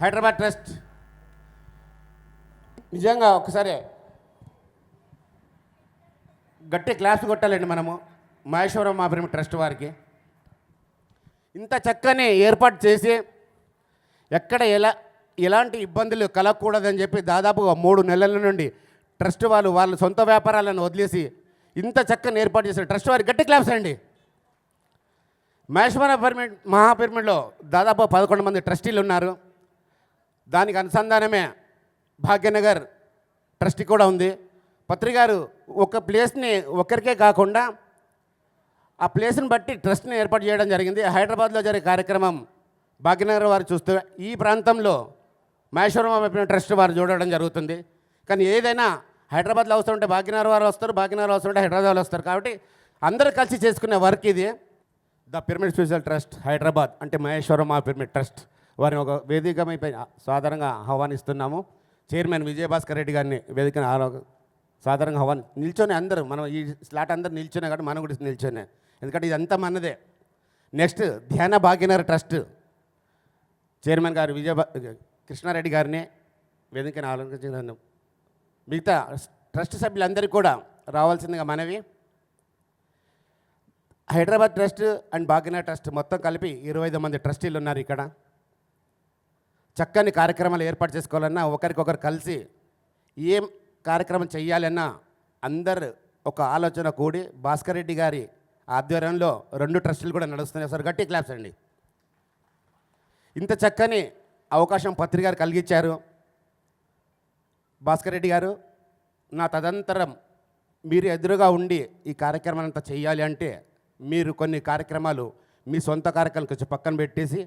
Hyderabad trust నిజంగా ఒకసారి గట్టి క్లాస్ కొట్టాలండి మనము మహేశ్వరం మహాపిరమిడ్ ట్రస్ట్ వారికి. ఇంత చక్కని ఏర్పాటు చేసి ఎక్కడ ఎలాంటి ఇబ్బందులు కలగకూడదని చెప్పి దాదాపుగా 3 నెలల నుండి ట్రస్ట్ వాళ్ళ సొంత వ్యాపారాలను వదిలేసి ఇంత చక్కని ఏర్పాటు చేసిన ట్రస్ట్ వారికి గట్టి క్లాప్స్ అండి. మహేశ్వరం మహాపిరమిడ్లో దాదాపు 11 మంది ట్రస్టీలు ఉన్నారు. దానికి అనుసంధానమే భాగ్యనగర్ ట్రస్టీ కూడా ఉంది. పత్రికారు ఒక ప్లేస్ని ఒక్కరికే కాకుండా ఆ ప్లేస్ని బట్టి ట్రస్ట్ని ఏర్పాటు చేయడం జరిగింది. హైదరాబాద్లో జరిగే కార్యక్రమం భాగ్యనగర్ వారు చూస్తూ ఈ ప్రాంతంలో మహేశ్వరం ట్రస్ట్ వారు చూడడం జరుగుతుంది. కానీ ఏదైనా హైదరాబాద్లో అవసరం ఉంటే భాగ్యనగర్ వారు వస్తారు, భాగ్యనగర్ అవసరం ఉంటే హైదరాబాద్లో వస్తారు. కాబట్టి అందరూ కలిసి చేసుకునే వర్క్ ఇది. The pyramid spiritual trust Hyderabad అంటే మహేశ్వరం పిరమిడ్ ట్రస్ట్ వారిని ఒక వేదికమైపై సాధారణంగా ఆహ్వానిస్తున్నాము. చైర్మన్ విజయభాస్కర్ రెడ్డి గారిని వేదికను సాధారణంగా నిల్చొని అందరూ మనం ఈ స్లాట్ అందరూ నిల్చునే కాబట్టి మనం కూడా నిల్చొనే, ఎందుకంటే ఇదంతా మనదే. నెక్స్ట్ ధ్యాన భాగ్యనగర్ ట్రస్ట్ చైర్మన్ గారు కృష్ణారెడ్డి గారిని వేదికను ఆలోచించాను. మిగతా ట్రస్ట్ సభ్యులందరికీ కూడా రావాల్సిందిగా మనవి. Hyderabad trust and Bhagyanagar trust మొత్తం కలిపి 25 మంది ట్రస్టీలు ఉన్నారు. ఇక్కడ చక్కని కార్యక్రమాలు ఏర్పాటు చేసుకోవాలన్నా ఒకరికొకరు కలిసి ఏం కార్యక్రమం చేయాలన్నా అందరు ఒక ఆలోచన కూడి భాస్కర్ రెడ్డి గారి ఆధ్వర్యంలో 2 ట్రస్టులు కూడా నడుస్తున్నాయి. సార్ గట్టి క్లాప్స్ అండి. ఇంత చక్కని అవకాశం పత్రికారు కలిగించారు భాస్కర్ రెడ్డి గారు. నా తదనంతరం మీరు ఎదురుగా ఉండి ఈ కార్యక్రమం అంతా చేయాలి అంటే మీరు కొన్ని కార్యక్రమాలు మీ సొంత కార్యక్రమాలు కొంచెం పక్కన పెట్టేసి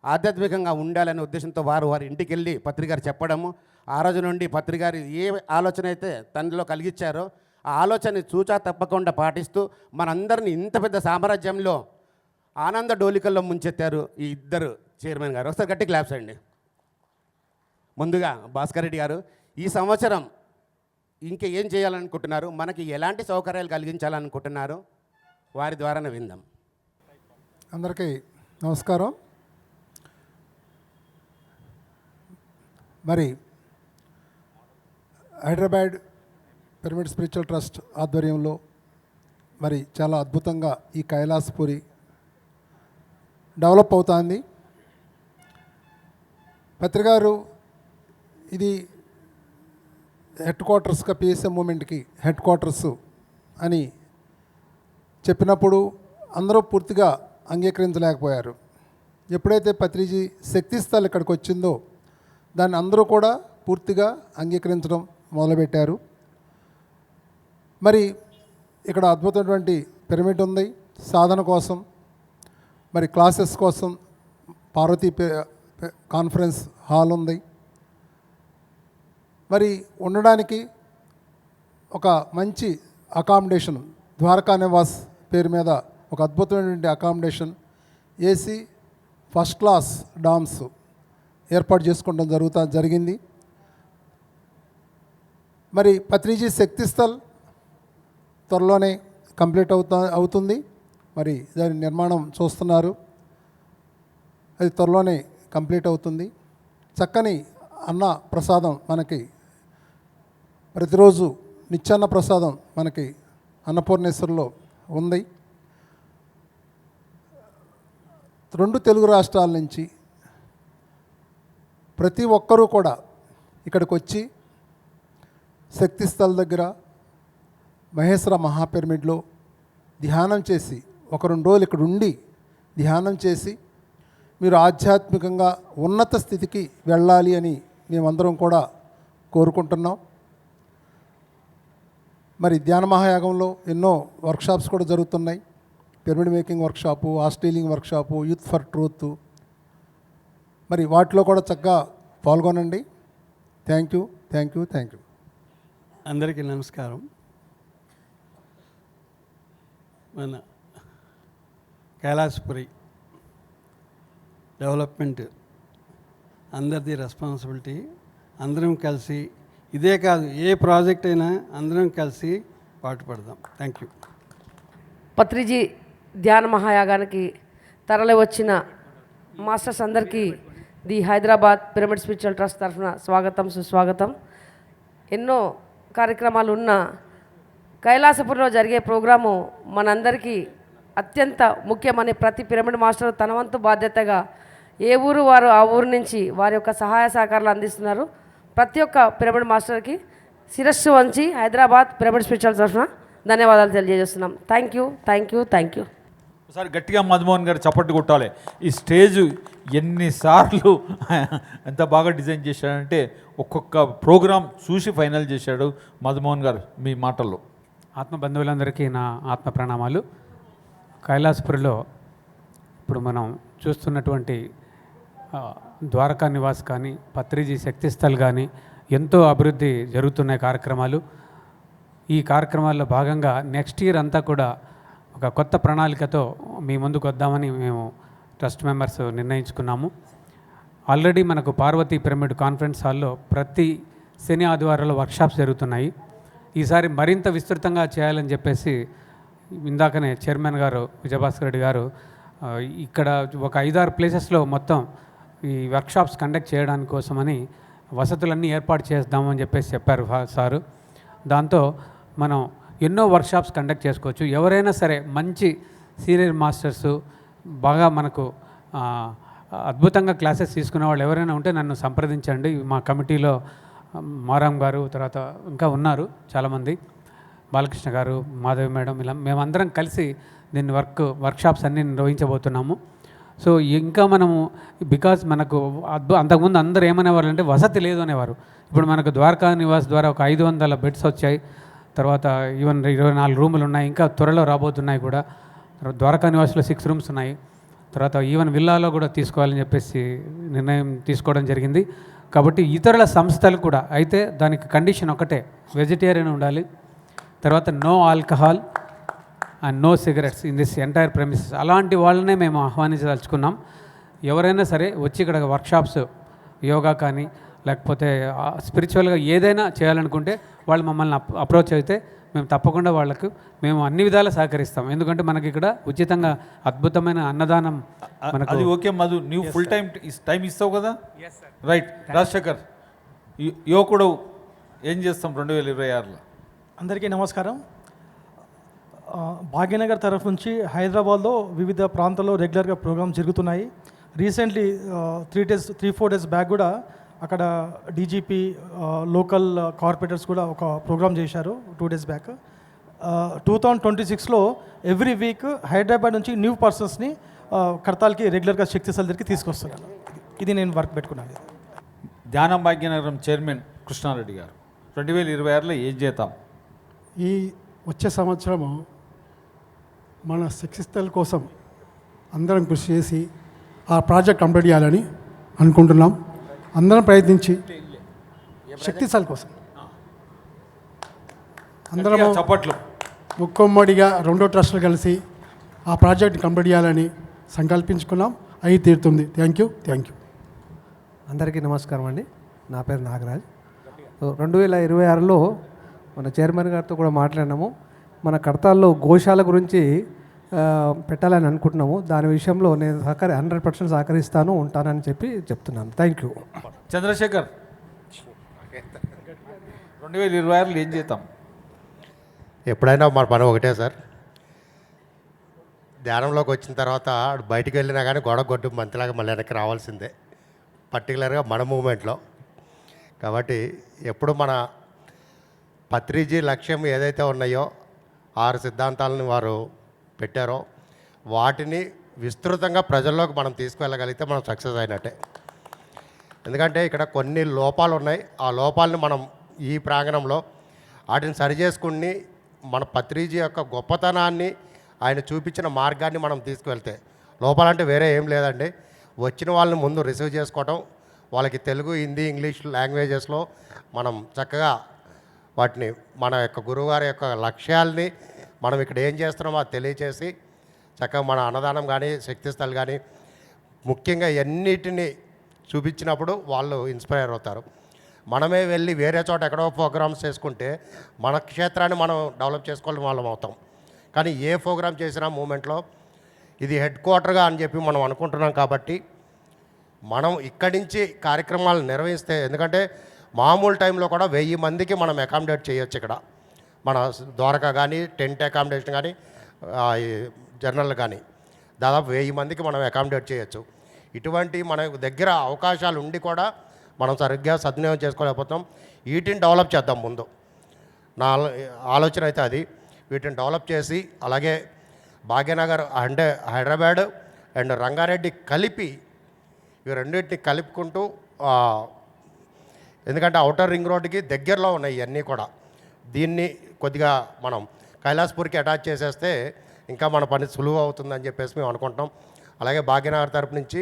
ఆధ్యాత్మికంగా ఉండాలనే ఉద్దేశంతో వారి ఇంటికి వెళ్ళి పత్రికారు చెప్పడము, ఆ రోజు నుండి పత్రికారు ఏ ఆలోచన అయితే తనలో కలిగించారో ఆ ఆలోచనని చూచా తప్పకుండా పాటిస్తూ మనందరినీ ఇంత పెద్ద సామ్రాజ్యంలో ఆనంద డోలికల్లో ముంచెత్తారు ఈ ఇద్దరు చైర్మన్ గారు. ఒకసారి గట్టి క్లాప్స్ అండి. ముందుగా భాస్కర్ రెడ్డి గారు ఈ సంవత్సరం ఇంకా ఏం చేయాలనుకుంటున్నారు, మనకి ఎలాంటి సౌకర్యాలు కలిగించాలనుకుంటున్నారు, వారి ద్వారానే విందాం. అందరికీ నమస్కారం. మరి హైదరాబాద్ పిరమిడ్ స్పిరిచువల్ ట్రస్ట్ ఆధ్వర్యంలో మరి చాలా అద్భుతంగా ఈ కైలాసపురి డెవలప్ అవుతుంది. పత్రికారు ఇది హెడ్ క్వార్టర్స్గా పిఎస్ఎం మూమెంట్కి హెడ్ క్వార్టర్స్ అని చెప్పినప్పుడు అందరూ పూర్తిగా అంగీకరించలేకపోయారు. ఎప్పుడైతే పత్రిజీ శక్తిస్థల్ ఇక్కడికి వచ్చిందో దాన్ని అందరూ కూడా పూర్తిగా అంగీకరించడం మొదలుపెట్టారు. మరి ఇక్కడ అద్భుతమైనటువంటి పిరమిడ్ ఉంది సాధన కోసం, మరి క్లాసెస్ కోసం పార్వతీ కాన్ఫరెన్స్ హాల్ ఉంది. మరి ఉండడానికి ఒక మంచి అకామిడేషన్ ద్వారకా నివాస్ పేరు మీద ఒక అద్భుతమైనటువంటి accommodation AC first class DOMS ఏర్పాటు చేసుకోవడం జరిగింది. మరి పత్రిజీ శక్తిస్థల్ త్వరలోనే కంప్లీట్ అవుతుంది. మరి దాని నిర్మాణం చూస్తున్నారు, అది త్వరలోనే కంప్లీట్ అవుతుంది. చక్కని అన్న ప్రసాదం మనకి ప్రతిరోజు నిత్యాన్న ప్రసాదం మనకి అన్నపూర్ణేశ్వర్లో ఉంది. 2 తెలుగు రాష్ట్రాల నుంచి ప్రతి ఒక్కరూ కూడా ఇక్కడికి వచ్చి శక్తిస్థల్ దగ్గర మహేశ్వర మహాపిరమిడ్లో ధ్యానం చేసి 1-2 రోజులు ఇక్కడ ఉండి ధ్యానం చేసి మీరు ఆధ్యాత్మికంగా ఉన్నత స్థితికి వెళ్ళాలి అని మేమందరం కూడా కోరుకుంటున్నాం. మరి ధ్యాన మహాయాగంలో ఎన్నో వర్క్షాప్స్ కూడా జరుగుతున్నాయి. పిరమిడ్ మేకింగ్ వర్క్షాపు, ఆస్ట్రేలింగ్ వర్క్షాపు, యూత్ ఫర్ ట్రూత్, మరి వాటిలో కూడా చక్కగా పాల్గొనండి. Thank you. అందరికీ నమస్కారం. మన కైలాసపురి డెవలప్మెంట్ అందరిది రెస్పాన్సిబిలిటీ. అందరం కలిసి, ఇదే కాదు ఏ ప్రాజెక్ట్ అయినా అందరం కలిసి పాటుపడదాం. Thank you. పత్రిజీ ధ్యాన మహాయాగానికి తరలి వచ్చిన మాస్టర్స్ అందరికీ the Hyderabad pyramid spiritual trust తరఫున స్వాగతం సుస్వాగతం. ఎన్నో కార్యక్రమాలు ఉన్న కైలాసపురంలో జరిగే ప్రోగ్రాము మనందరికీ అత్యంత ముఖ్యమని ప్రతి పిరమిడ్ మాస్టర్ తన వంతు బాధ్యతగా ఏ ఊరు వారు ఆ ఊరు నుంచి వారి యొక్క సహాయ సహకారాలు అందిస్తున్నారు. ప్రతి ఒక్క పిరమిడ్ మాస్టర్కి శిరస్సు వంచి హైదరాబాద్ పిరమిడ్ స్పిరిచువల్ తరఫున ధన్యవాదాలు తెలియజేస్తున్నాం. Thank you, thank you, thank you. ఒకసారి గట్టిగా మధుమోహన్ గారు చప్పట్లు కొట్టాలి. ఈ స్టేజ్ ఎన్నిసార్లు ఎంత బాగా డిజైన్ చేశాడంటే ఒక్కొక్క ప్రోగ్రాం చూసి ఫైనల్ చేశాడు మధుమోహన్ గారు. మీ మాటల్లో. ఆత్మ బంధువులందరికీ నా ఆత్మ ప్రణామాలు. కైలాసపురిలో ఇప్పుడు మనం చూస్తున్నటువంటి ద్వారకా నివాస్ కానీ పత్రిజీ శక్తిస్థల్ కానీ ఎంతో అభివృద్ధి జరుగుతున్నాయి కార్యక్రమాలు. ఈ కార్యక్రమాల్లో భాగంగా నెక్స్ట్ ఇయర్ అంతా కూడా ఒక కొత్త ప్రణాళికతో మీ ముందుకు వద్దామని మేము ట్రస్ట్ మెంబర్స్ నిర్ణయించుకున్నాము. ఆల్రెడీ మనకు పార్వతీ పిరమిడ్ కాన్ఫరెన్స్ హాల్లో ప్రతి శని ఆదివారాల్లో వర్క్షాప్స్ జరుగుతున్నాయి. ఈసారి మరింత విస్తృతంగా చేయాలని చెప్పేసి ఇందాకనే చైర్మన్ గారు విజయభాస్కర్ రెడ్డి గారు ఇక్కడ ఒక 5-6 ప్లేసెస్లో మొత్తం ఈ వర్క్షాప్స్ కండక్ట్ చేయడానికి కోసమని వసతులన్నీ ఏర్పాటు చేద్దామని చెప్పేసి చెప్పారు సారు. దాంతో మనం ఎన్నో వర్క్షాప్స్ కండక్ట్ చేసుకోవచ్చు. ఎవరైనా సరే మంచి సీనియర్ మాస్టర్సు బాగా మనకు అద్భుతంగా క్లాసెస్ తీసుకునే వాళ్ళు ఎవరైనా ఉంటే నన్ను సంప్రదించండి. మా కమిటీలో మారాం గారు, తర్వాత ఇంకా ఉన్నారు చాలామంది, బాలకృష్ణ గారు, మాధవి మేడం, ఇలా మేమందరం కలిసి దీన్ని వర్క్షాప్స్ అన్నీ నిర్వహించబోతున్నాము. సో ఇంకా మనము బికాజ్ మనకు అంతకుముందు అందరూ ఏమనేవారు అంటే వసతి లేదు అనేవారు. ఇప్పుడు మనకు ద్వారకా నివాస్ ద్వారా ఒక 500 బెడ్స్ వచ్చాయి. తర్వాత ఈవెన్ 24 రూములు ఉన్నాయి, ఇంకా త్వరలో రాబోతున్నాయి కూడా. ద్వారకా నివాస్లో 6 రూమ్స్ ఉన్నాయి. తర్వాత ఈవెన్ విల్లాలో కూడా తీసుకోవాలని చెప్పేసి నిర్ణయం తీసుకోవడం జరిగింది. కాబట్టి ఇతరుల సంస్థలు కూడా అయితే దానికి కండిషన్ ఒకటే, వెజిటేరియన్ ఉండాలి, తర్వాత no alcohol and no cigarettes in this entire premises. అలాంటి వాళ్ళనే మేము ఆహ్వానించదలుచుకున్నాం. ఎవరైనా సరే వచ్చి ఇక్కడ వర్క్షాప్స్ యోగా కానీ లేకపోతే స్పిరిచువల్గా ఏదైనా చేయాలనుకుంటే వాళ్ళు మమ్మల్ని అప్రోచ్ అయితే మేము తప్పకుండా వాళ్ళకు మేము అన్ని విధాలా సహకరిస్తాం. ఎందుకంటే మనకి ఇక్కడ ఉచితంగా అద్భుతమైన అన్నదానం మనకు. అది ఓకే మధు, నువ్వు ఫుల్ టైం ఇస్తావు కదా. రైట్. రాజశేఖర్, యువకుడు ఏం చేస్తాం 2026లో? అందరికీ నమస్కారం. భాగ్యనగర్ తరఫు నుంచి హైదరాబాద్లో వివిధ ప్రాంతాల్లో రెగ్యులర్గా ప్రోగ్రామ్స్ జరుగుతున్నాయి. రీసెంట్లీ 3-4 డేస్ బ్యాక్ కూడా అక్కడ డీజీపీ లోకల్ కార్పొరేటర్స్ కూడా ఒక ప్రోగ్రామ్ చేశారు 2 డేస్ బ్యాక్. 2026లో ఎవ్రీ వీక్ హైదరాబాద్ నుంచి న్యూ పర్సన్స్ని కడతాల్కి రెగ్యులర్గా శక్తిస్థల్ దగ్గరికి తీసుకొస్తున్నాను. ఇది నేను వర్క్ పెట్టుకున్నాను. ధ్యానం భాగ్యనగరం చైర్మన్ కృష్ణారెడ్డి గారు, 2026లో ఏం చేద్దాం? ఈ వచ్చే సంవత్సరము మన శక్తిస్థల్ కోసం అందరం కృషి చేసి ఆ ప్రాజెక్ట్ కంప్లీట్ చేయాలని అనుకుంటున్నాం. అందరం ప్రయత్నించి శక్తిస్థల్ కోసం అందరం చప్పట్లు. ముక్కమ్మడిగా 2 ట్రస్టులు కలిసి ఆ ప్రాజెక్ట్ కంప్లీట్ చేయాలని సంకల్పించుకున్నాం. అయి తీరుతుంది. Thank you. అందరికీ నమస్కారం అండి. నా పేరు నాగరాజ్. 2026లో మన చైర్మన్ గారితో కూడా మాట్లాడినాము. మన కడతాల్లో గోశాల గురించి పెట్టాలని అనుకుంటున్నాము. దాని విషయంలో నేను 100% సహకరిస్తాను, ఉంటానని చెప్తున్నాను. Thank you. చంద్రశేఖర్, 2026లో ఏం చేద్దాం? ఎప్పుడైనా మన పని ఒకటే సార్. ధ్యానంలోకి వచ్చిన తర్వాత బయటికి వెళ్ళినా కానీ గొడవ కొట్టు మంత్రిలాగా మళ్ళీ వెనక్కి రావాల్సిందే, పర్టికులర్గా మన మూమెంట్లో. కాబట్టి ఎప్పుడు మన పత్రిజీ లక్ష్యం ఏదైతే ఉన్నాయో 6 సిద్ధాంతాలను వారు పెట్టారో వాటిని విస్తృతంగా ప్రజల్లోకి మనం తీసుకువెళ్ళగలిగితే మనం సక్సెస్ అయినట్టే. ఎందుకంటే ఇక్కడ కొన్ని లోపాలు ఉన్నాయి. ఆ లోపాలని మనం ఈ ప్రాంగణంలో వాటిని సరిచేసుకుని మన పత్రిజీ యొక్క గొప్పతనాన్ని, ఆయన చూపించిన మార్గాన్ని మనం తీసుకువెళ్తే, లోపాలంటే వేరే ఏం లేదండి. వచ్చిన వాళ్ళని ముందు రిసీవ్ చేసుకోవటం, వాళ్ళకి తెలుగు, హిందీ, ఇంగ్లీష్ లాంగ్వేజెస్లో మనం చక్కగా వాటిని మన యొక్క గురువుగారి యొక్క లక్ష్యాల్ని మనం ఇక్కడ ఏం చేస్తున్నామో అది తెలియచేసి చక్కగా మన అన్నదానం కానీ శక్తిస్థల్ కానీ ముఖ్యంగా ఎన్నిటిని చూపించినప్పుడు వాళ్ళు ఇన్స్పైర్ అవుతారు. మనమే వెళ్ళి వేరే చోట ఎక్కడో ప్రోగ్రామ్స్ చేసుకుంటే మన క్షేత్రాన్ని మనం డెవలప్ చేసుకోవాలని వాళ్ళం అవుతాం. కానీ ఏ ప్రోగ్రామ్ చేసినా మూమెంట్లో ఇది హెడ్ క్వార్టర్గా అని చెప్పి మనం అనుకుంటున్నాం. కాబట్టి మనం ఇక్కడి నుంచి కార్యక్రమాలు నిర్వహిస్తే, ఎందుకంటే మామూలు టైంలో కూడా 1000 మందికి మనం అకామిడేట్ చేయొచ్చు ఇక్కడ. మన ద్వారకా కానీ, టెంట్ అకామిడేషన్ కానీ, జనరల్ కానీ దాదాపు 1000 మందికి మనం అకామిడేట్ చేయొచ్చు. ఇటువంటి మన దగ్గర అవకాశాలు ఉండి కూడా మనం సరిగ్గా సద్వినియోగం చేసుకోలేకపోతాం. వీటిని డెవలప్ చేద్దాం ముందు. నా ఆలోచన అయితే అది. వీటిని డెవలప్ చేసి, అలాగే భాగ్యనగర్ అంటే హైదరాబాద్ అండ్ రంగారెడ్డి కలిపి, ఇవి రెండింటిని కలుపుకుంటూ, ఎందుకంటే అవుటర్ రింగ్ రోడ్డుకి దగ్గరలో ఉన్నాయి ఇవన్నీ కూడా. దీన్ని కొద్దిగా మనం కైలాస్పూర్కి అటాచ్ చేసేస్తే ఇంకా మన పని సులువు అవుతుందని చెప్పేసి మేము అనుకుంటాం. అలాగే భాగ్యనగర్ తరపు నుంచి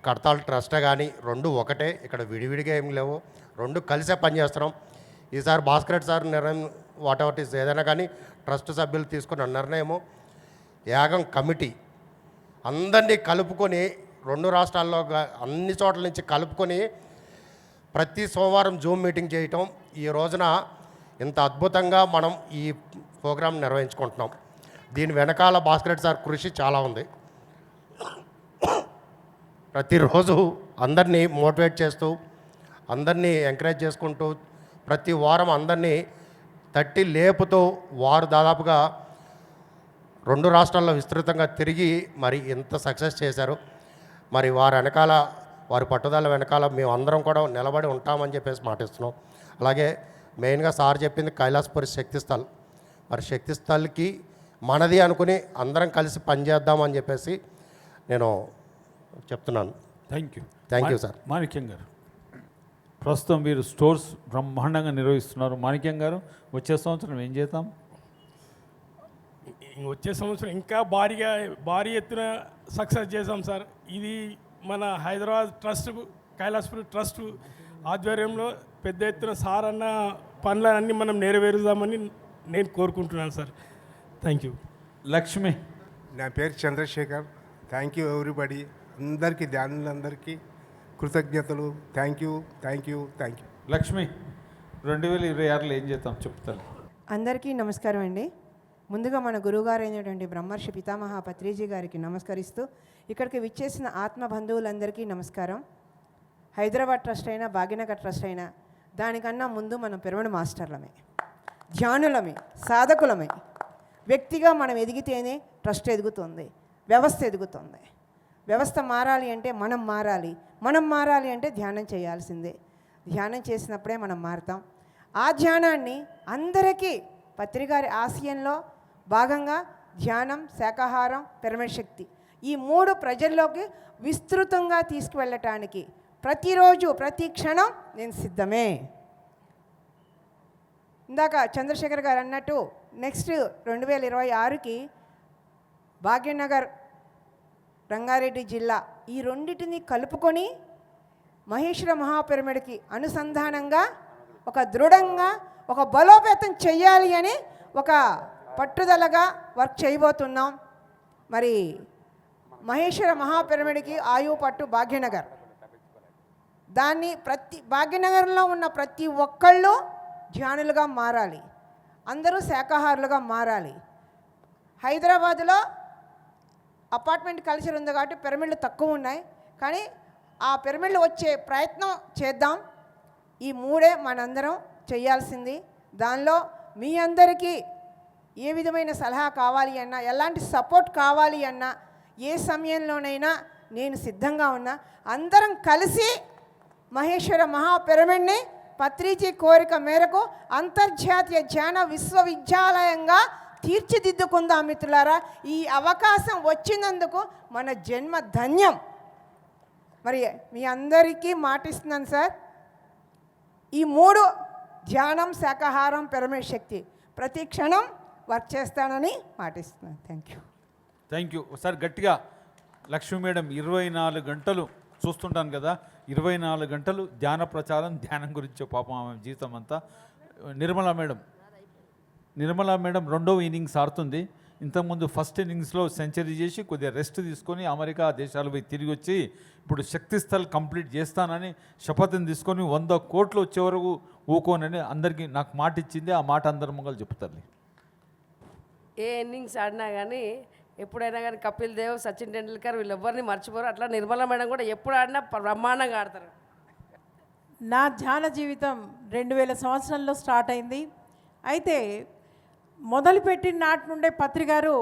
కడతాల్ ట్రస్ట్ కానీ రెండు ఒకటే, ఇక్కడ విడివిడిగా ఏమి లేవు, రెండు కలిసే పనిచేస్తున్నాం. ఈసారి భాస్కర్ సార్ నిర్ణయం వాట్ ఎవర్ ఇస్ ఏదైనా కానీ ట్రస్ట్ సభ్యులు తీసుకున్న నిర్ణయము యాగం కమిటీ అందరినీ కలుపుకొని 2 రాష్ట్రాల్లో అన్ని చోట్ల నుంచి కలుపుకొని ప్రతి సోమవారం జూమ్ మీటింగ్ చేయటం, ఈ రోజున ఇంత అద్భుతంగా మనం ఈ ప్రోగ్రాం నిర్వహించుకుంటున్నాం. దీని వెనకాల భాస్కర్ సార్ కృషి చాలా ఉంది. ప్రతిరోజు అందరినీ మోటివేట్ చేస్తూ, అందరినీ ఎంకరేజ్ చేసుకుంటూ, ప్రతి వారం అందరినీ తట్టి లేపుతూ, వారు దాదాపుగా 2 రాష్ట్రాల్లో విస్తృతంగా తిరిగి మరి ఎంత సక్సెస్ చేశారు. మరి వారి వెనకాల, వారి పట్టుదల వెనకాల మేము అందరం కూడా నిలబడి ఉంటామని చెప్పేసి మాటిస్తున్నాం. అలాగే మెయిన్గా సార్ చెప్పింది కైలాసపురి శక్తిస్థల్. మరి శక్తిస్థల్కి మనది అనుకుని అందరం కలిసి పనిచేద్దామని చెప్పేసి నేను చెప్తున్నాను. Thank you sir. మాణిక్యం గారు, ప్రస్తుతం మీరు స్టోర్స్ బ్రహ్మాండంగా నిర్వహిస్తున్నారు. మాణిక్యం గారు, వచ్చే సంవత్సరం ఏం చేద్దాం? వచ్చే సంవత్సరం ఇంకా భారీ ఎత్తున సక్సెస్ చేసాం సార్. ఇది మన హైదరాబాద్ ట్రస్ట్, కైలాసపురి ట్రస్ట్ ఆధ్వర్యంలో పెద్ద ఎత్తున సార్ అన్న పనులన్నీ మనం నెరవేరుదామని నేను కోరుకుంటున్నాను సార్. Thank you. లక్ష్మి. నా పేరు చంద్రశేఖర్. Thank you everybody. అందరికీ, ధ్యానులందరికీ కృతజ్ఞతలు. Thank you. లక్ష్మి, 2026లో ఏం చేద్దాం చెప్తాను. అందరికీ నమస్కారం అండి. ముందుగా మన గురువుగారు అయినటువంటి బ్రహ్మర్షి పితామహ పత్రిజీ గారికి నమస్కరిస్తూ, ఇక్కడికి విచ్చేసిన ఆత్మ బంధువులందరికీ నమస్కారం. హైదరాబాద్ ట్రస్ట్ అయినా, భాగ్యనగర్ ట్రస్ట్ అయినా, దానికన్నా ముందు మనం పిరమిడ్ మాస్టర్లమే, ధ్యానులమే, సాధకులమే. వ్యక్తిగా మనం ఎదిగితేనే ట్రస్ట్ ఎదుగుతుంది, వ్యవస్థ ఎదుగుతుంది. వ్యవస్థ మారాలి అంటే మనం మారాలి, మనం మారాలి అంటే ధ్యానం చేయాల్సిందే. ధ్యానం చేసినప్పుడే మనం మారుతాం. ఆ ధ్యానాన్ని అందరికీ పత్రిగారి ఆశయంలో భాగంగా ధ్యానం, శాకాహారం, పిరమిడ్ శక్తి, ఈ 3 ప్రజల్లోకి విస్తృతంగా తీసుకువెళ్ళటానికి ప్రతిరోజు, ప్రతి క్షణం నేను సిద్ధమే. ఇందాక చంద్రశేఖర్ గారు అన్నట్టు నెక్స్ట్ 2026కి భాగ్యనగర్, రంగారెడ్డి జిల్లా ఈ రెండింటిని కలుపుకొని మహేశ్వర మహాపిరమిడ్కి అనుసంధానంగా ఒక దృఢంగా ఒక బలోపేతం చెయ్యాలి అని ఒక పట్టుదలగా వర్క్ చేయబోతున్నాం. మరి మహేశ్వర మహాపిరమిడ్కి ఆయువు పట్టు భాగ్యనగర్. దాన్ని భాగ్యనగర్లో ఉన్న ప్రతి ఒక్కళ్ళు ధ్యానులుగా మారాలి, అందరూ శాకాహారులుగా మారాలి. హైదరాబాదులో అపార్ట్మెంట్ కల్చర్ ఉంది కాబట్టి పిరమిడ్లు తక్కువ ఉన్నాయి, కానీ ఆ పిరమిడ్లు వచ్చే ప్రయత్నం చేద్దాం. ఈ 3 మనందరం చేయాల్సింది. దానిలో మీ అందరికీ ఏ విధమైన సలహా కావాలి అన్నా, ఎలాంటి సపోర్ట్ కావాలి అన్నా, ఏ సమయంలోనైనా నేను సిద్ధంగా ఉన్నా. అందరం కలిసి మహేశ్వర మహాపిరమిడ్ని పత్రిజీ కోరిక మేరకు అంతర్జాతీయ ధ్యాన విశ్వవిద్యాలయంగా తీర్చిదిద్దుకుందాం మిత్రులారా. ఈ అవకాశం వచ్చినందుకు మన జన్మ ధన్యం. మరి మీ అందరికీ మాటిస్తున్నాను సార్, ఈ 3 ధ్యానం, శాకాహారం, పిరమిడ్ శక్తి ప్రతి క్షణం వర్క్ చేస్తానని మాటిస్తున్నాను. Thank you. ఒకసారి గట్టిగా లక్ష్మీ మేడం 24 గంటలు చూస్తుంటాను కదా, 24 గంటలు ధ్యాన ప్రచారం, ధ్యానం గురించి పాపం ఆమె జీవితం అంతా. నిర్మలా మేడం 2వ ఇన్నింగ్స్ ఆడుతుంది. ఇంతకుముందు ఫస్ట్ ఇన్నింగ్స్లో సెంచరీ చేసి కొద్దిగా రెస్ట్ తీసుకొని అమెరికా దేశాలు పోయి తిరిగి వచ్చి ఇప్పుడు శక్తిస్థల్ కంప్లీట్ చేస్తానని శపథం తీసుకొని 100 కోట్లు వచ్చే వరకు ఊకోనని అందరికీ నాకు మాట ఇచ్చింది. ఆ మాట అందరి ముంగలు చెప్తారు. ఏ ఇన్నింగ్స్ ఆడినా కానీ ఎప్పుడైనా కానీ కపిల్ దేవ్, సచిన్ టెండూల్కర్ వీళ్ళెవ్వరిని మర్చిపోరు. అట్లా నిర్మల మేడం కూడా ఎప్పుడు ఆడినా బ్రహ్మాండంగా ఆడతారు. నా ధ్యాన జీవితం 2000 సంవత్సరంలో స్టార్ట్ అయింది. అయితే మొదలుపెట్టిన నాటి నుండే పత్రి గారు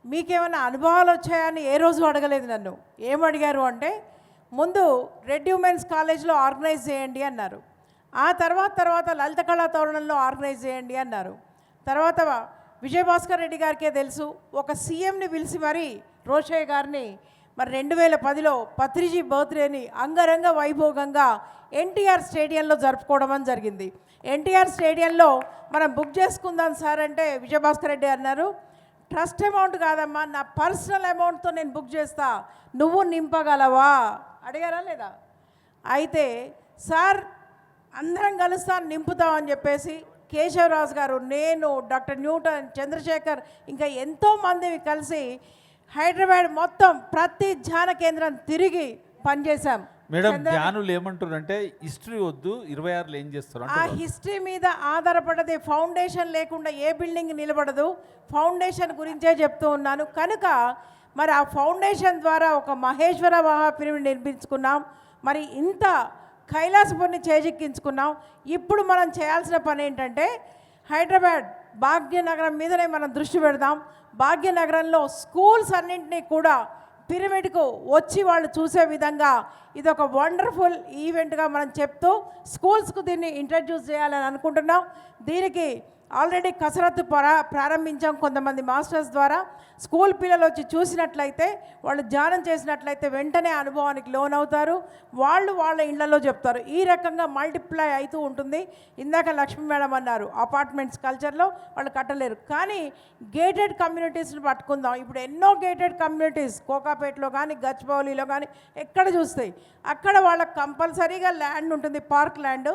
మీకేమైనా అనుభవాలు వచ్చాయని ఏ రోజు అడగలేదు నన్ను. ఏమడిగారు అంటే ముందు రెడ్డి ఉమెన్స్ కాలేజ్లో ఆర్గనైజ్ చేయండి అన్నారు. ఆ తర్వాత లలిత కళా తోరణంలో ఆర్గనైజ్ చేయండి అన్నారు. తర్వాత విజయభాస్కర్ రెడ్డి గారికే తెలుసు, ఒక సీఎంని పిలిచి మరి రోషయ్య గారిని మరి 2010లో పత్రిజీ బర్త్డేని అంగరంగ వైభోగంగా ఎన్టీఆర్ స్టేడియంలో జరుపుకోవడం అని జరిగింది. ఎన్టీఆర్ స్టేడియంలో మనం బుక్ చేసుకుందాం సార్ అంటే విజయభాస్కర్ రెడ్డి అన్నారు, ట్రస్ట్ అమౌంట్ కాదమ్మా, నా పర్సనల్ అమౌంట్తో నేను బుక్ చేస్తా, నువ్వు నింపగలవా అడిగారా లేదా? అయితే సార్ అందరం కలుస్తాను నింపుతాం అని చెప్పేసి కేశవరాజు గారు, నేను, డాక్టర్ న్యూటన్, చంద్రశేఖర్ ఇంకా ఎంతోమంది కలిసి హైదరాబాద్ మొత్తం ప్రతి ధ్యాన కేంద్రం తిరిగి పనిచేశాం. మేడం ధ్యానులు ఏమంటారంటే హిస్టరీ వద్దు, 26లో ఏం చేస్తారు ఆ హిస్టరీ మీద ఆధారపడది. ఫౌండేషన్ లేకుండా ఏ బిల్డింగ్ నిలబడదు. ఫౌండేషన్ గురించే చెప్తూ ఉన్నాను. కనుక మరి ఆ ఫౌండేషన్ ద్వారా ఒక మహేశ్వర మహాపిరమిడ్ నిర్మించుకున్నాం. మరి ఇంత కైలాసపురిని చేజిక్కించుకున్నాం. ఇప్పుడు మనం చేయాల్సిన పని ఏంటంటే హైదరాబాద్ భాగ్యనగరం మీదనే మనం దృష్టి పెడదాం. భాగ్యనగరంలో స్కూల్స్ అన్నింటినీ కూడా పిరమిడ్కు వచ్చి వాళ్ళు చూసే విధంగా ఇది ఒక వండర్ఫుల్ ఈవెంట్గా మనం చెప్తూ స్కూల్స్కు దీన్ని ఇంట్రడ్యూస్ చేయాలని అనుకుంటున్నాం. దీనికి ఆల్రెడీ కసరత్తు ప్రారంభించాం. కొంతమంది మాస్టర్స్ ద్వారా స్కూల్ పిల్లలు వచ్చి చూసినట్లయితే, వాళ్ళు ధ్యానం చేసినట్లయితే వెంటనే అనుభవానికి లోనవుతారు. వాళ్ళు వాళ్ళ ఇళ్లలో చెప్తారు. ఈ రకంగా మల్టిప్లై అవుతూ ఉంటుంది. ఇందాక లక్ష్మీ మేడం అన్నారు అపార్ట్మెంట్స్ కల్చర్లో వాళ్ళు కట్టలేరు, కానీ గేటెడ్ కమ్యూనిటీస్ని పట్టుకుందాం. ఇప్పుడు ఎన్నో గేటెడ్ కమ్యూనిటీస్ కోకాపేటలో కానీ గచ్చిబౌలిలో కానీ ఎక్కడ చూస్తాయి, అక్కడ వాళ్ళకి కంపల్సరీగా ల్యాండ్ ఉంటుంది, పార్క్ ల్యాండ్.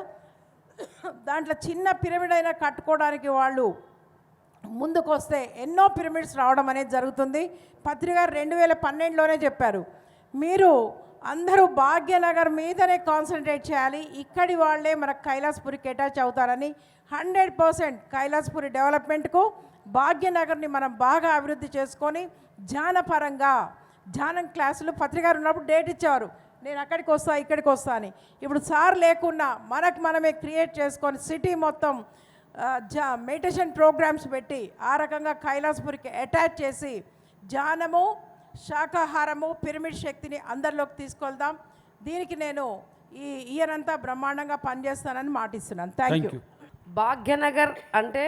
దాంట్లో చిన్న పిరమిడ్ అయినా కట్టుకోవడానికి వాళ్ళు ముందుకు వస్తే ఎన్నో పిరమిడ్స్ రావడం అనేది జరుగుతుంది. పత్రి గారు 2012లోనే చెప్పారు, మీరు అందరూ భాగ్యనగర్ మీదనే కాన్సన్ట్రేట్ చేయాలి, ఇక్కడి వాళ్ళే మనకు కైలాసపురికి అటాచ్ అవుతారని. 100% కైలాసపురి డెవలప్మెంట్కు భాగ్యనగర్ని మనం బాగా అభివృద్ధి చేసుకొని ధ్యానపరంగా ధ్యానం క్లాసులు పత్రి గారు ఉన్నప్పుడు డేట్ ఇచ్చేవారు, నేను అక్కడికి వస్తా ఇక్కడికి వస్తా అని. ఇప్పుడు సార్ లేకున్నా మనకు మనమే క్రియేట్ చేసుకొని సిటీ మొత్తం మెడిటేషన్ ప్రోగ్రామ్స్ పెట్టి ఆ రకంగా కైలాసపురికి అటాచ్ చేసి ధ్యానము, శాకాహారము, పిరమిడ్ శక్తిని అందరిలోకి తీసుకెళ్దాం. దీనికి నేను ఈ ఇయర్ అంతా బ్రహ్మాండంగా పనిచేస్తానని మాటిస్తున్నాను. Thank you. భాగ్యనగర్ అంటే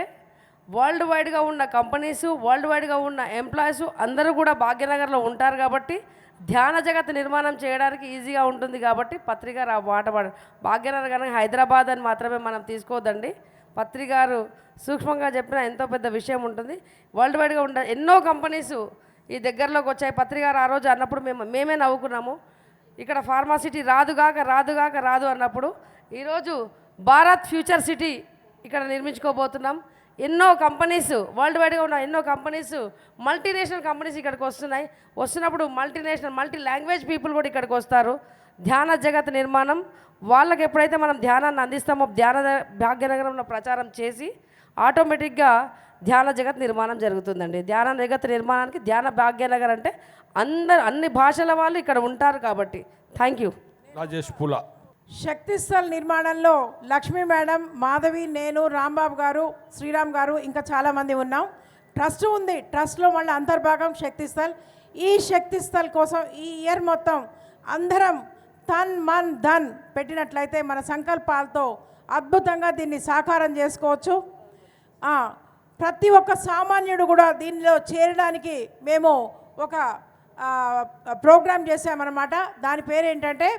వరల్డ్ వైడ్గా ఉన్న కంపెనీసు, వరల్డ్ వైడ్గా ఉన్న ఎంప్లాయీసు అందరూ కూడా భాగ్యనగర్లో ఉంటారు కాబట్టి ధ్యాన జగత్ నిర్మాణం చేయడానికి ఈజీగా ఉంటుంది. కాబట్టి పత్రి గారు ఆ మాట భాగ్యనగర్ కానీ హైదరాబాద్ అని మాత్రమే మనం తీసుకోవద్దండి. పత్రి గారు సూక్ష్మంగా చెప్పిన ఎంతో పెద్ద విషయం ఉంటుంది. వరల్డ్ వైడ్గా ఉండే ఎన్నో కంపెనీసు ఈ దగ్గరలోకి వచ్చాయి. పత్రి గారు ఆ రోజు అన్నప్పుడు మేమే నవ్వుకున్నాము. ఇక్కడ ఫార్మాసిటీ రాదు అన్నప్పుడు ఈరోజు భారత్ ఫ్యూచర్ సిటీ ఇక్కడ నిర్మించుకోబోతున్నాం. ఎన్నో కంపెనీస్ వరల్డ్ వైడ్గా ఉన్న ఎన్నో కంపెనీస్, మల్టీనేషనల్ కంపెనీస్ ఇక్కడికి వస్తున్నప్పుడు మల్టీ లాంగ్వేజ్ పీపుల్ కూడా ఇక్కడికి వస్తారు. ధ్యాన జగత్ నిర్మాణం వాళ్ళకి ఎప్పుడైతే మనం ధ్యానాన్ని అందిస్తామో భాగ్యనగరంలో ప్రచారం చేసి ఆటోమేటిక్గా ధ్యాన జగత్ నిర్మాణం జరుగుతుందండి. ధ్యాన జగత్ నిర్మాణానికి ధ్యాన భాగ్యనగర్ అంటే అన్ని భాషల వాళ్ళు ఇక్కడ ఉంటారు కాబట్టి. Thank you. రాజేష్ పూల. శక్తిస్థల్ నిర్మాణంలో లక్ష్మీ మేడం, మాధవి, నేను, రాంబాబు గారు, శ్రీరామ్ గారు ఇంకా చాలామంది ఉన్నాం. ట్రస్ట్ ఉంది, ట్రస్ట్లో మళ్ళీ అంతర్భాగం శక్తిస్థల్. ఈ శక్తిస్థల్ కోసం ఈ ఇయర్ మొత్తం అందరం తన్ మన్ ధన్ పెట్టినట్లయితే మన సంకల్పాలతో అద్భుతంగా దీన్ని సాకారం చేసుకోవచ్చు. ప్రతి ఒక్క సామాన్యుడు కూడా దీనిలో చేరడానికి మేము ఒక ప్రోగ్రాం చేసామన్నమాట. దాని పేరు ఏంటంటే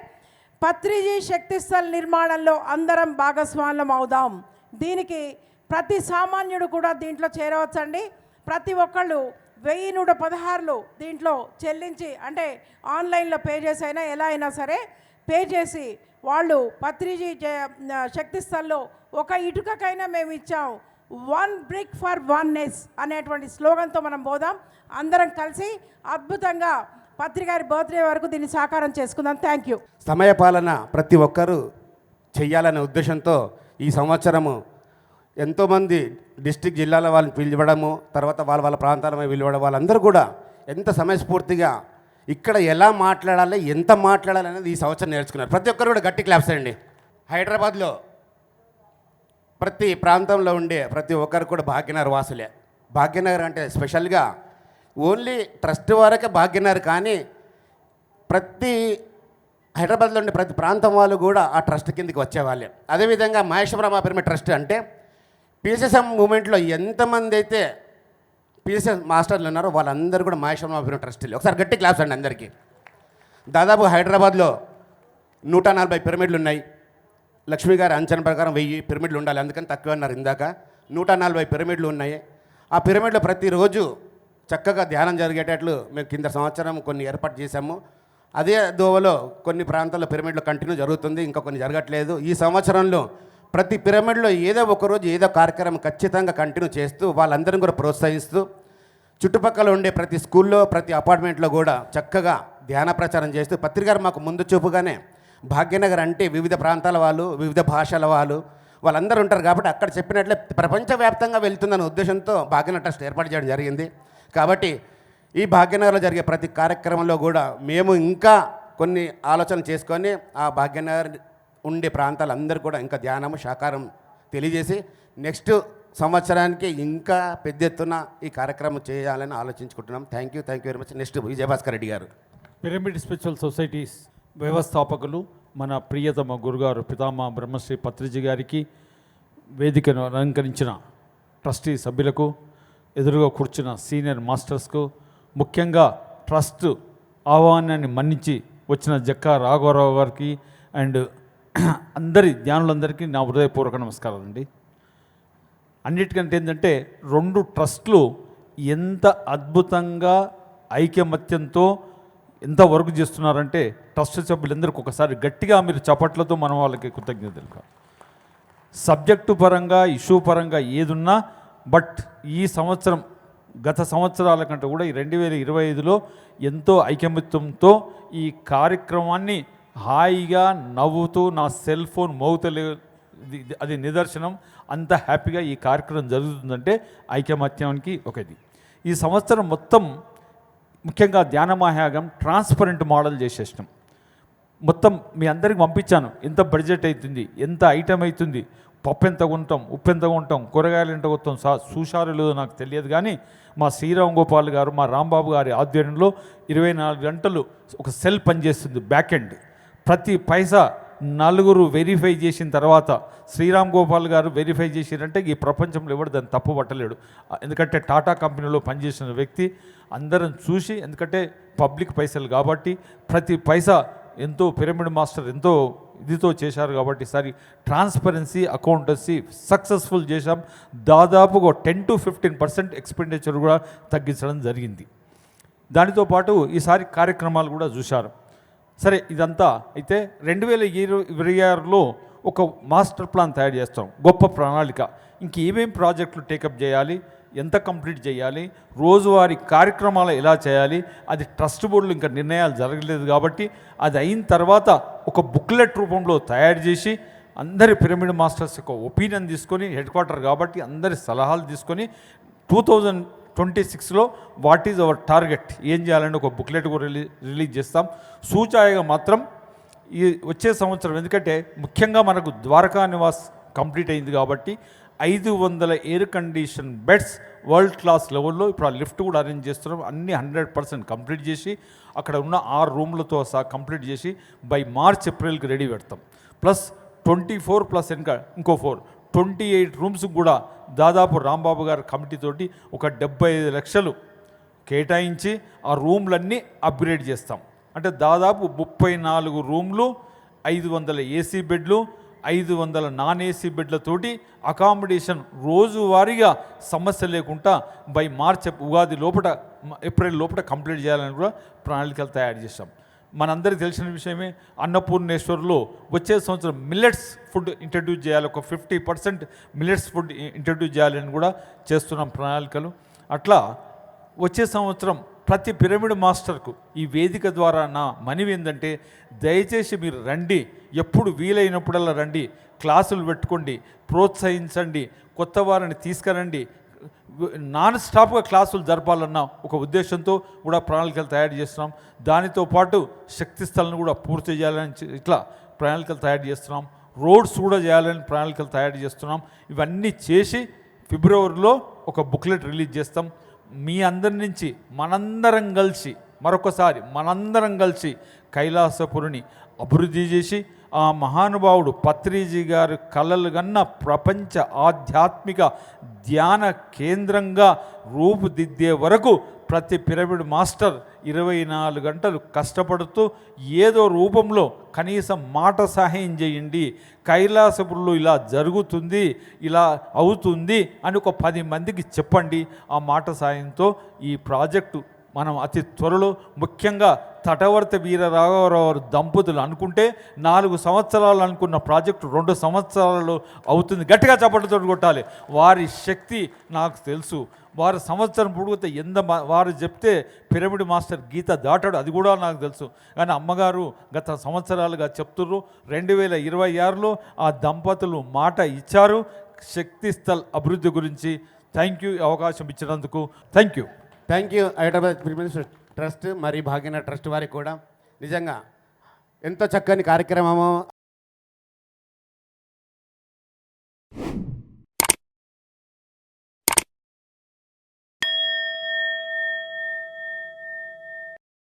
పత్రిజీ శక్తిస్థల్ నిర్మాణంలో అందరం భాగస్వామ్యం అవుదాం. దీనికి ప్రతి సామాన్యుడు కూడా దీంట్లో చేరవచ్చండి. ప్రతి ఒక్కళ్ళు 1116 దీంట్లో చెల్లించి, అంటే ఆన్లైన్లో పే చేసి అయినా ఎలా అయినా సరే పే చేసి వాళ్ళు పత్రిజీ శక్తిస్థల్లో ఒక ఇటుకకైనా మేము ఇచ్చాం, 1 brick for oneness అనేటువంటి స్లోగన్తో మనం పోదాం. అందరం కలిసి అద్భుతంగా పత్రి గారి బర్త్డే వరకు దీన్ని సాకారం చేసుకుందాం. Thank you. సమయపాలన ప్రతి ఒక్కరూ చెయ్యాలనే ఉద్దేశంతో ఈ సంవత్సరము ఎంతోమంది డిస్ట్రిక్ట్ జిల్లాల వాళ్ళని పిలవడము, తర్వాత వాళ్ళ ప్రాంతాల పిలవడం, వాళ్ళందరూ కూడా ఎంత సమయస్ఫూర్తిగా ఇక్కడ ఎలా మాట్లాడాలి, ఎంత మాట్లాడాలి అనేది ఈ సంవత్సరం నేర్చుకున్నారు. ప్రతి ఒక్కరు కూడా గట్టి క్లాప్స్ అండి. హైదరాబాద్లో ప్రతి ప్రాంతంలో ఉండే ప్రతి ఒక్కరు కూడా భాగ్యనగర్ వాసులే. భాగ్యనగర్ అంటే స్పెషల్గా ఓన్లీ ట్రస్ట్ వరకే భాగ్యనగర్, కానీ ప్రతి హైదరాబాద్లో ఉండే ప్రతి ప్రాంతం వాళ్ళు కూడా ఆ ట్రస్ట్ కిందకి వచ్చేవాళ్ళే. అదేవిధంగా మహేశ్వరమ్మ పిరమిడ్ ట్రస్ట్ అంటే పిఎస్ఎస్ఎం మూమెంట్లో ఎంతమంది అయితే పిఎస్ఎస్ మాస్టర్లు ఉన్నారో వాళ్ళందరూ కూడా మహేశ్వరమ్మ పిరమిడ్ ట్రస్టీలు. ఒకసారి గట్టి క్లాప్స్ అండి అందరికీ. దాదాపు హైదరాబాద్లో 140 పిరమిడ్లు ఉన్నాయి. లక్ష్మీ గారి అంచనా ప్రకారం 1000 పిరమిడ్లు ఉండాలి, అందుకని తక్కువ అన్నారు ఇందాక. 140 పిరమిడ్లు ఉన్నాయి. ఆ పిరమిడ్లో ప్రతిరోజు చక్కగా ధ్యానం జరిగేటట్లు మేము కింద సంవత్సరం కొన్ని ఏర్పాటు చేశాము. అదే దోవలో కొన్ని ప్రాంతాల్లో పిరమిడ్లో కంటిన్యూ జరుగుతుంది, ఇంకా కొన్ని జరగట్లేదు. ఈ సంవత్సరంలో ప్రతి పిరమిడ్లో ఏదో ఒకరోజు ఏదో కార్యక్రమం ఖచ్చితంగా కంటిన్యూ చేస్తూ వాళ్ళందరినీ కూడా ప్రోత్సహిస్తూ చుట్టుపక్కల ఉండే ప్రతి స్కూల్లో ప్రతి అపార్ట్మెంట్లో కూడా చక్కగా ధ్యాన ప్రచారం చేస్తూ పత్రికారు మాకు ముందు చూపుగానే భాగ్యనగర్ అంటే వివిధ ప్రాంతాల వాళ్ళు, వివిధ భాషల వాళ్ళందరూ ఉంటారు కాబట్టి అక్కడ చెప్పినట్లే ప్రపంచవ్యాప్తంగా వెళ్తుందనే ఉద్దేశంతో భాగ్యనగర్ ట్రస్ట్ ఏర్పాటు చేయడం జరిగింది. కాబట్టి ఈ భాగ్యనగర్లో జరిగే ప్రతి కార్యక్రమంలో కూడా మేము ఇంకా కొన్ని ఆలోచన చేసుకొని ఆ భాగ్యనగర్ ఉండే ప్రాంతాలందరూ కూడా ఇంకా ధ్యానము సాకారం తెలియజేసి నెక్స్ట్ సంవత్సరానికి ఇంకా పెద్ద ఎత్తున ఈ కార్యక్రమం చేయాలని ఆలోచించుకుంటున్నాం. Thank you very much. Next Vijayabhaskar Reddy గారు. పిరమిడ్ స్పిరిచువల్ సొసైటీస్ వ్యవస్థాపకులు మన ప్రియతమ గురుగారు పితామహ బ్రహ్మశ్రీ పత్రిజీ గారికి, వేదికను అలంకరించిన ట్రస్టీ సభ్యులకు, ఎదురుగా కూర్చున్న సీనియర్ మాస్టర్స్కు, ముఖ్యంగా ట్రస్ట్ ఆహ్వానాన్ని మన్నించి వచ్చిన జక్కా రాఘవరావు గారికి అండ్ అందరి ధ్యానులందరికీ నా హృదయపూర్వక నమస్కారాలు అండి. అన్నిటికంటే ఏంటంటే 2 ట్రస్టులు ఎంత అద్భుతంగా ఐకమత్యంతో ఎంత వర్క్ చేస్తున్నారంటే ట్రస్ట్ సభ్యులందరికీ ఒకసారి గట్టిగా మీరు చప్పట్లతో మనం వాళ్ళకి కృతజ్ఞతలు. సబ్జెక్టు పరంగా ఇష్యూ పరంగా ఏదున్నా బట్ ఈ సంవత్సరం గత సంవత్సరాల కంటే కూడా ఈ 2025లో ఎంతో ఐకమత్యంతో ఈ కార్యక్రమాన్ని హాయిగా నవ్వుతూ నా సెల్ ఫోన్ మోగుతలే అది నిదర్శనం. అంత హ్యాపీగా ఈ కార్యక్రమం జరుగుతుందంటే ఐకమత్యానికి ఒకటి. ఈ సంవత్సరం మొత్తం ముఖ్యంగా ధ్యాన మహాయాగం ట్రాన్స్పరెంట్ మోడల్ చేసేసినాం. మొత్తం మీ అందరికి పంపించాను, ఎంత బడ్జెట్ అవుతుంది, ఎంత ఐటమ్ అవుతుంది, పప్పు ఎంత కొంటాం, ఉప్పు ఎంత కొంటాం, కూరగాయలు ఎంత కొంటాం, చూశారో లేదో నాకు తెలియదు. కానీ మా శ్రీరామ్ గోపాల్ గారు, మా రాంబాబు గారి ఆధ్వర్యంలో 24 గంటలు ఒక సెల్ పనిచేస్తుంది బ్యాక్ ఎండ్. ప్రతి పైసా 4 వెరిఫై చేసిన తర్వాత శ్రీరామ్ గోపాల్ గారు వెరిఫై చేసిరంటే ఈ ప్రపంచంలో ఎవడు దాన్ని తప్పు పట్టలేడు. ఎందుకంటే టాటా కంపెనీలో పనిచేసిన వ్యక్తి అందరం చూసి, ఎందుకంటే పబ్లిక్ పైసలు కాబట్టి ప్రతి పైసా ఎంతో పిరమిడ్ మాస్టర్ ఎంతో ఇదితో చేశారు కాబట్టి ఈసారి ట్రాన్స్పరెన్సీ అకౌంటెన్సీ సక్సెస్ఫుల్ చేశాం. దాదాపు 10 to 15% ఎక్స్పెండిచర్ కూడా తగ్గించడం జరిగింది. దానితో పాటు ఈసారి కార్యక్రమాలు కూడా చూశారు. సరే, ఇదంతా అయితే 2026లో ఒక మాస్టర్ ప్లాన్ తయారు చేస్తాం, గొప్ప ప్రణాళిక. ఇంకేమేం ప్రాజెక్టులు టేకప్ చేయాలి, ఎంత కంప్లీట్ చేయాలి, రోజువారీ కార్యక్రమాలు ఎలా చేయాలి, అది ట్రస్ట్ బోర్డులు ఇంకా నిర్ణయాలు జరగలేదు కాబట్టి అది అయిన తర్వాత ఒక బుక్లెట్ రూపంలో తయారు చేసి అందరి పిరమిడ్ మాస్టర్స్ యొక్క ఒపీనియన్ తీసుకొని, హెడ్ క్వార్టర్ కాబట్టి అందరి సలహాలు తీసుకొని 2026లో వాట్ ఈజ్ అవర్ టార్గెట్, ఏం చేయాలని ఒక బుక్లెట్ కూడా రిలీజ్ చేస్తాం. సూచాయగా మాత్రం ఈ వచ్చే సంవత్సరం, ఎందుకంటే ముఖ్యంగా మనకు ద్వారకా నివాస్ కంప్లీట్ అయింది కాబట్టి 500 air condition beds world class లెవెల్లో ఇప్పుడు ఆ లిఫ్ట్ కూడా అరేంజ్ చేస్తున్నాం. అన్నీ 100% కంప్లీట్ చేసి అక్కడ ఉన్న 6 రూమ్లతో సహా కంప్లీట్ చేసి బై మార్చ్ ఏప్రిల్కి రెడీ పెడతాం. ప్లస్ 24 ప్లస్ ఇంకా ఇంకో 28 రూమ్స్ కూడా దాదాపు రాంబాబు గారి కమిటీతోటి ఒక 75 లక్షలు కేటాయించి ఆ రూమ్లన్నీ అప్గ్రేడ్ చేస్తాం. అంటే దాదాపు 34 రూమ్లు, 500 ఏసీ బెడ్లు, 500 నాన్ ఏసీ బెడ్లతోటి అకామిడేషన్ రోజువారీగా సమస్య లేకుండా బై మార్చ్ ఉగాది లోపల ఏప్రిల్ లోపల కంప్లీట్ చేయాలని కూడా ప్రణాళికలు తయారు చేస్తాం. మనందరికీ తెలిసిన విషయమే, అన్నపూర్ణేశ్వర్లో వచ్చే సంవత్సరం మిల్లెట్స్ ఫుడ్ ఇంట్రడ్యూస్ చేయాలి, ఒక 50% మిల్లెట్స్ ఫుడ్ ఇంట్రడ్యూస్ చేయాలని కూడా చేస్తున్నాం ప్రణాళికలు. అట్లా వచ్చే సంవత్సరం ప్రతి పిరమిడ్ మాస్టర్కు ఈ వేదిక ద్వారా నా మనవి ఏంటంటే, దయచేసి మీరు రండి, ఎప్పుడు వీలైనప్పుడల్లా రండి, క్లాసులు పెట్టుకోండి, ప్రోత్సహించండి, కొత్త వారిని తీసుకురండి, నాన్ స్టాప్గా క్లాసులు జరపాలన్న ఒక ఉద్దేశంతో కూడా ప్రణాళికలు తయారు చేస్తున్నాం. దానితో పాటు శక్తి స్థలను కూడా పూర్తి చేయాలని ఇట్లా ప్రణాళికలు తయారు చేస్తున్నాం. రోడ్స్ కూడా చేయాలని ప్రణాళికలు తయారు చేస్తున్నాం. ఇవన్నీ చేసి ఫిబ్రవరిలో ఒక బుక్లెట్ రిలీజ్ చేస్తాం. మీ అందరి నుంచి మనందరం కలిసి మనందరం కలిసి కైలాసపురిని అభివృద్ధి చేసి ఆ మహానుభావుడు పత్రిజీ గారు కలలు కన్న ప్రపంచ ఆధ్యాత్మిక ధ్యాన కేంద్రంగా రూపుదిద్దే వరకు ప్రతి పిరమిడ్ మాస్టర్ 24 గంటలు కష్టపడుతూ ఏదో రూపంలో కనీసం మాట సహాయం చేయండి, కైలాసపురిలో ఇలా జరుగుతుంది, ఇలా అవుతుంది అని ఒక 10 మందికి చెప్పండి. ఆ మాట సాయంతో ఈ ప్రాజెక్టు మనం అతి త్వరలో, ముఖ్యంగా తటవర్తి వీరరాఘవరావు దంపతులు అనుకుంటే 4 సంవత్సరాలు అనుకున్న ప్రాజెక్టు 2 సంవత్సరాలలో అవుతుంది. గట్టిగా చప్పట్లతో కొట్టాలి. వారి శక్తి నాకు తెలుసు. వారు సంవత్సరం పొడిగితే వారు చెప్తే పిరమిడ్ మాస్టర్ గీత దాటాడు, అది కూడా నాకు తెలుసు. కానీ అమ్మగారు గత సంవత్సరాలుగా చెప్తున్నారు. 2026లో ఆ దంపతులు మాట ఇచ్చారు శక్తి స్థల్ అభివృద్ధి గురించి. థ్యాంక్ యూ, అవకాశం ఇచ్చినందుకు thank you. Thank you Hyderabad pyramid trust మరి భాగ్యనగర్ ట్రస్ట్ వారికి కూడా నిజంగా ఎంతో చక్కని కార్యక్రమము.